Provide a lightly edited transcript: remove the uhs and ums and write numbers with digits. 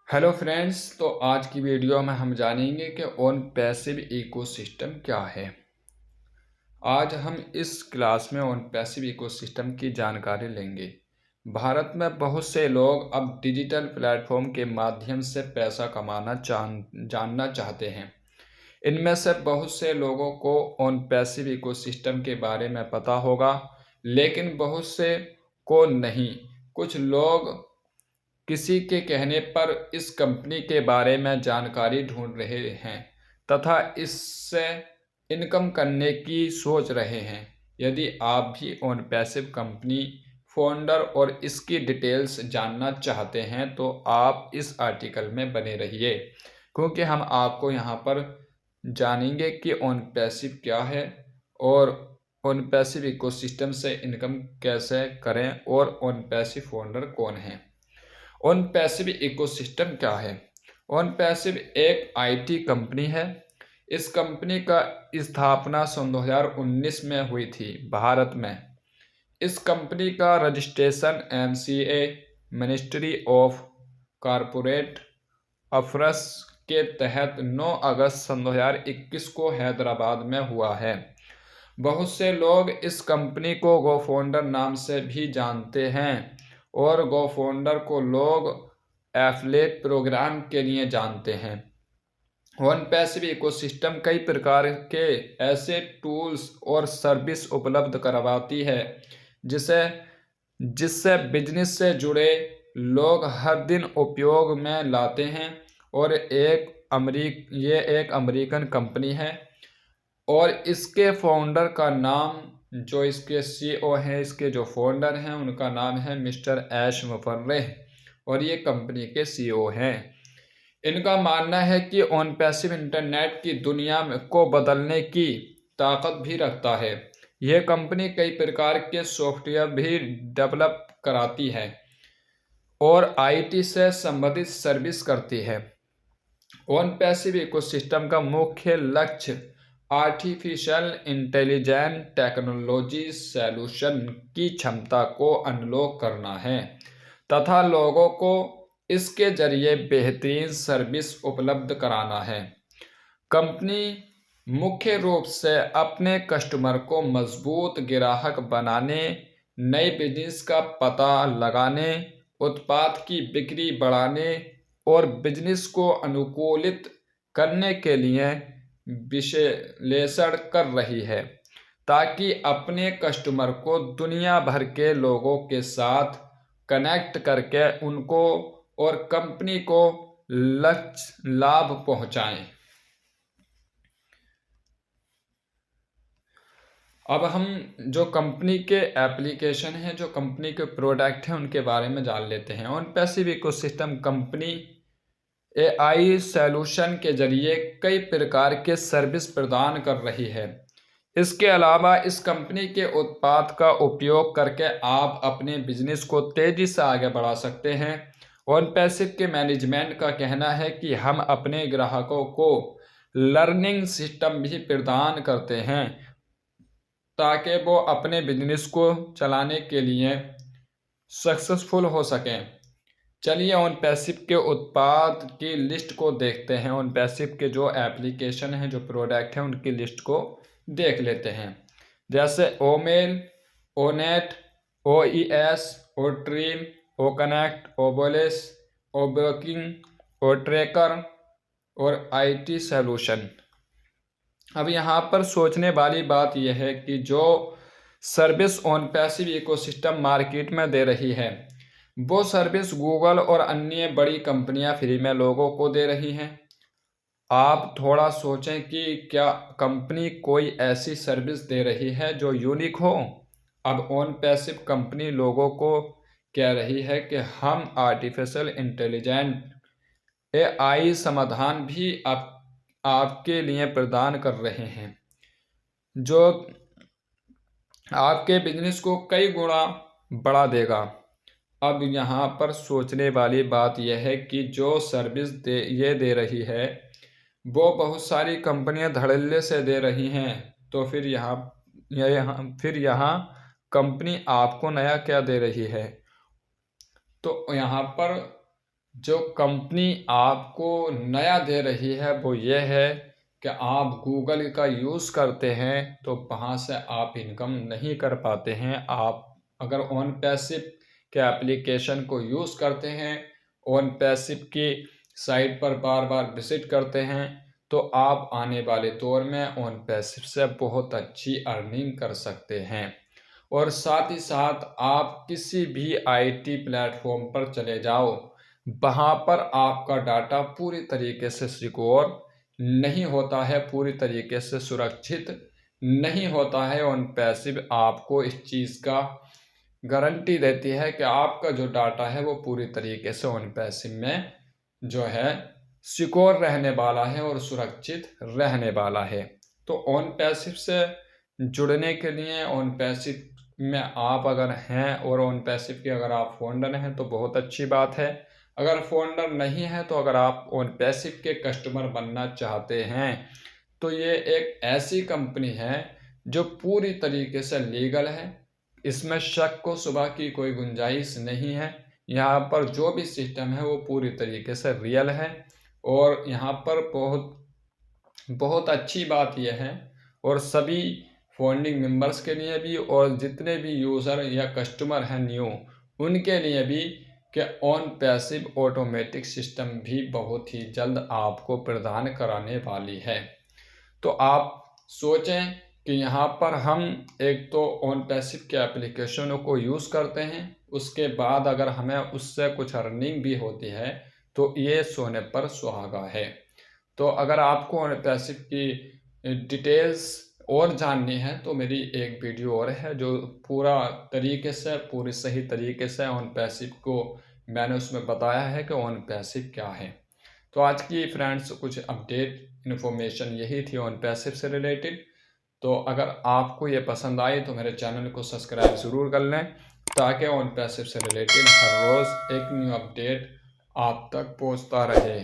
Hello friends. तो आज की वीडियो में हम जानेंगे कि ऑन पैसिव इकोसिस्टम क्या है। आज हम इस क्लास में ऑन पैसिव इकोसिस्टम की जानकारी लेंगे। भारत में बहुत से लोग अब डिजिटल प्लेटफॉर्म के माध्यम से पैसा कमाना जानना चाहते हैं। इनमें से बहुत से लोगों को ऑन पैसिव इकोसिस्टम के बारे में पता होगा, लेकिन बहुत से को नहीं। कुछ लोग किसी के कहने पर इस कंपनी के बारे में जानकारी ढूंढ रहे हैं तथा इससे इनकम करने की सोच रहे हैं। यदि आप भी ऑन पैसिव कंपनी फाउंडर और इसकी डिटेल्स जानना चाहते हैं तो आप इस आर्टिकल में बने रहिए, क्योंकि हम आपको यहाँ पर जानेंगे कि ऑन पैसिव क्या है और ऑन पैसिव इकोसिस्टम से इनकम कैसे करें और ऑन पैसिव फाउंडर कौन है। ऑन पैसिव इकोसिस्टम क्या है? ऑन पैसिव एक आईटी कंपनी है। इस कंपनी का स्थापना सन 2019 में हुई थी भारत में। इस कंपनी का registration MCA ministry of corporate affairs के तहत 9 अगस्त सन 2021 को हैदराबाद में हुआ है। बहुत से लोग इस कंपनी को गो फाउंडर नाम से भी जानते हैं और गो फाउंडर को लोग एफिलिएट प्रोग्राम के लिए जानते हैं। वन पैसिव इकोसिस्टम कई प्रकार के ऐसे टूल्स और सर्विस उपलब्ध करवाती है जिसे जिससे बिजनेस से जुड़े लोग हर दिन उपयोग में लाते हैं। और ये एक अमेरिकन कंपनी है और इसके फाउंडर का नाम, जो इसके सीईओ हैं, इसके जो फाउंडर हैं, उनका नाम है मिस्टर ऐश मुफर्रेह और ये कंपनी के सीईओ हैं। इनका मानना है कि ऑन पैसिव इंटरनेट की दुनिया को बदलने की ताकत भी रखता है। यह कंपनी कई प्रकार के सॉफ्टवेयर भी डेवलप कराती है और आईटी से संबंधित सर्विस करती है। ऑन पैसिव इकोसिस्टम का मुख्य लक्ष्य आर्टिफिशियल इंटेलिजेंस टेक्नोलॉजी सॉल्यूशन की क्षमता को अनलॉक करना है तथा लोगों को इसके जरिए बेहतरीन सर्विस उपलब्ध कराना है। कंपनी मुख्य रूप से अपने कस्टमर को मजबूत ग्राहक बनाने, नए बिजनेस का पता लगाने, उत्पाद की बिक्री बढ़ाने और बिजनेस को अनुकूलित करने के लिए विश्लेषण कर रही है, ताकि अपने कस्टमर को दुनिया भर के लोगों के साथ कनेक्ट करके उनको और कंपनी को लक्ष्य लाभ पहुंचाएं। अब हम जो कंपनी के एप्लीकेशन हैं, जो कंपनी के प्रोडक्ट हैं, उनके बारे में जान लेते हैं। On passive ecosystem company AI solution के जरिए कई प्रकार के सर्विस प्रदान कर रही है। इसके अलावा इस कंपनी के उत्पाद का उपयोग करके आप अपने बिजनेस को तेजी से आगे बढ़ा सकते हैं। ऑन पैसिव के मैनेजमेंट का कहना है कि हम अपने ग्राहकों को लर्निंग सिस्टम भी प्रदान करते हैं ताकि वो अपने बिजनेस को चलाने के लिए सक्सेसफुल हो सकें। चलिए ऑन पैसिव के उत्पाद की लिस्ट को देखते हैं। ऑन पैसिव के जो एप्लीकेशन हैं, जो प्रोडक्ट हैं, उनकी लिस्ट को देख लेते हैं। जैसे ओमेल, ओनेट, ओईएस, ओट्रीम, ओकनेक्ट, ओबोलिस, ओबेकिंग, ओट्रेकर और आईटी सॉल्यूशन। अब यहाँ पर सोचने वाली बात यह है कि जो service on passive ecosystem market में दे रही है, वो सर्विस गूगल और अन्य बड़ी कंपनियां फ्री में लोगों को दे रही हैं। आप थोड़ा सोचें कि क्या कंपनी कोई ऐसी सर्विस दे रही है जो यूनिक हो। अब ऑन पैसिव कंपनी लोगों को कह रही है कि हम आर्टिफिशियल इंटेलिजेंट एआई समाधान भी आपके लिए प्रदान कर रहे हैं, जो आपके बिजनेस को कई गुना बढ़ा देगा। अब यहाँ पर सोचने वाली बात यह है कि जो सर्विस ये दे रही है, वो बहुत सारी कंपनियां धड़ल्ले से दे रही हैं, तो फिर यहाँ कंपनी आपको नया क्या दे रही है। तो यहाँ पर जो कंपनी आपको नया दे रही है वो ये है कि आप गूगल का यूज़ करते हैं तो वहाँ से आप इनकम नहीं कर पाते हैं। आप अगर ओन पैसिव के एप्लीकेशन को यूज़ करते हैं, ओन पैसिव की साइट पर बार बार विजिट करते हैं, तो आप आने वाले दौर में ओन पैसिव से बहुत अच्छी अर्निंग कर सकते हैं। और साथ ही साथ आप किसी भी आईटी प्लेटफॉर्म पर चले जाओ, वहाँ पर आपका डाटा पूरी तरीके से सिक्योर नहीं होता है, पूरी तरीके से सुरक्षित नहीं होता है। ओन पैसिव आपको इस चीज़ का गारंटी देती है कि आपका जो डाटा है वो पूरी तरीके से ओन पैसिव में जो है सिक्योर रहने वाला है और सुरक्षित रहने वाला है। तो ओन पैसिव से जुड़ने के लिए ओन पैसिव में आप अगर हैं और ओन पैसिव के अगर आप फाउंडर हैं तो बहुत अच्छी बात है। अगर फाउंडर नहीं है तो अगर आप ओन पैसिव के कस्टमर बनना चाहते हैं तो ये एक ऐसी कंपनी है जो पूरी तरीके से लीगल है। इसमें शक को सुबह की कोई गुंजाइश नहीं है। यहाँ पर जो भी सिस्टम है वो पूरी तरीके से रियल है। और यहाँ पर बहुत अच्छी बात यह है, और सभी फाउंडिंग मेंबर्स के लिए भी और जितने भी यूज़र या कस्टमर हैं न्यू, उनके लिए भी, कि ऑन पैसिव ऑटोमेटिक सिस्टम भी बहुत ही जल्द आपको प्रदान कराने वाली है। तो आप सोचें कि यहाँ पर हम एक तो ऑन पैसिव के एप्लीकेशनों को यूज़ करते हैं, उसके बाद अगर हमें उससे कुछ अर्निंग भी होती है तो ये सोने पर सुहागा है। तो अगर आपको ऑन पैसिव की डिटेल्स और जाननी है तो मेरी एक वीडियो और है जो पूरा तरीके से, पूरी सही तरीके से ऑन पैसिव को मैंने उसमें बताया है कि ऑन पैसिव क्या है। तो आज की फ्रेंड्स कुछ अपडेट इन्फॉर्मेशन यही थी ऑन पैसिव से रिलेटेड। तो अगर आपको ये पसंद आए तो मेरे चैनल को सब्सक्राइब ज़रूर कर लें, ताकि ऑन पैसिव से रिलेटेड हर रोज़ एक न्यू अपडेट आप तक पहुंचता रहे।